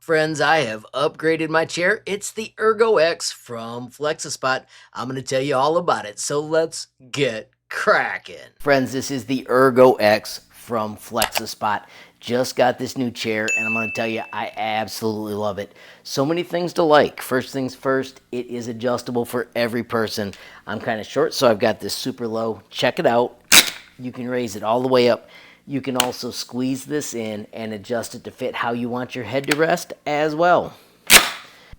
Friends, I have upgraded my chair. It's the ErgoX from Flexispot. I'm going to tell you all about it, so let's get cracking. Friends, this is the ErgoX from Flexispot. Just got this new chair, and I'm going to tell you, I absolutely love it. So many things to like. First things first, it is adjustable for every person. I'm kind of short, so I've got this super low. Check it out. You can raise it all the way up. You can also squeeze this in and adjust it to fit how you want your head to rest as well.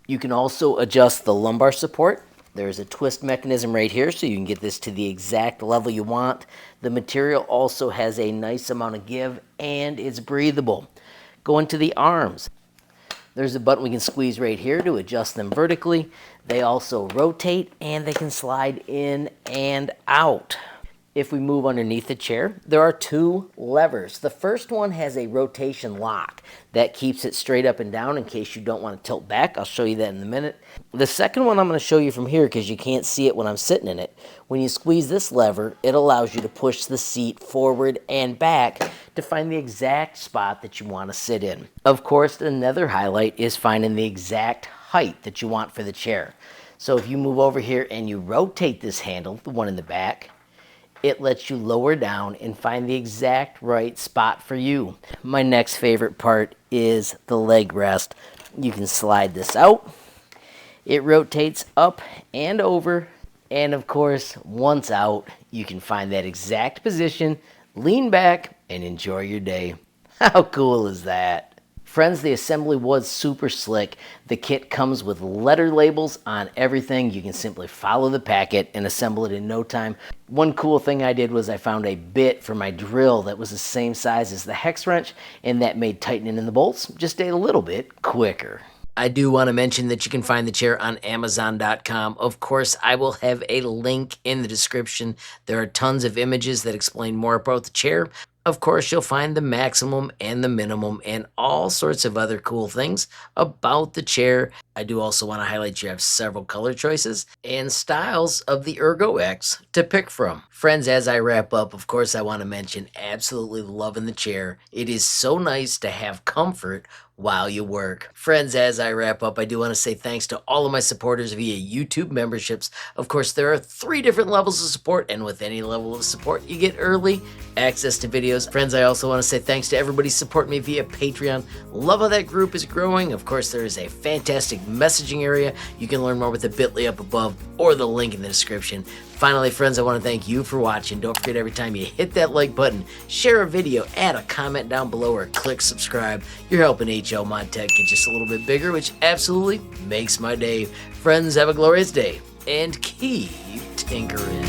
You can also adjust the lumbar support. There's a twist mechanism right here so you can get this to the exact level you want. The material also has a nice amount of give and it's breathable. Going to the arms. There's a button we can squeeze right here to adjust them vertically. They also rotate and they can slide in and out. If we move underneath the chair, there are two levers. The first one has a rotation lock that keeps it straight up and down in case you don't want to tilt back. I'll show you that in a minute. The second one I'm going to show you from here because you can't see it when I'm sitting in it. When you squeeze this lever, it allows you to push the seat forward and back to find the exact spot that you want to sit in. Of course, another highlight is finding the exact height that you want for the chair. So if you move over here and you rotate this handle, the one in the back, it lets you lower down and find the exact right spot for you. My next favorite part is the leg rest. You can slide this out. It rotates up and over. And of course, once out, you can find that exact position, lean back, and enjoy your day. How cool is that? Friends, the assembly was super slick. The kit comes with letter labels on everything. You can simply follow the packet and assemble it in no time. One cool thing I did was I found a bit for my drill that was the same size as the hex wrench, and that made tightening in the bolts just a little bit quicker. I do want to mention that you can find the chair on Amazon.com. Of course, I will have a link in the description. There are tons of images that explain more about the chair. Of course, you'll find the maximum and the minimum and all sorts of other cool things about the chair. I do also want to highlight you have several color choices and styles of the ErgoX to pick from. Friends, as I wrap up, of course, I want to mention absolutely loving the chair. It is so nice to have comfort while you work. Friends, as I wrap up, I do want to say thanks to all of my supporters via YouTube memberships. Of course, there are 3 different levels of support, and with any level of support, you get early access to videos. Friends, I also want to say thanks to everybody supporting me via Patreon. Love how that group is growing. Of course, there is a fantastic messaging area. You can learn more with the bit.ly up above or the link in the description. Finally, friends, I want to thank you for watching. Don't forget, every time you hit that like button, share a video, add a comment down below, or click subscribe. You're helping HLModTech get just a little bit bigger, which absolutely makes my day. Friends, have a glorious day and keep tinkering.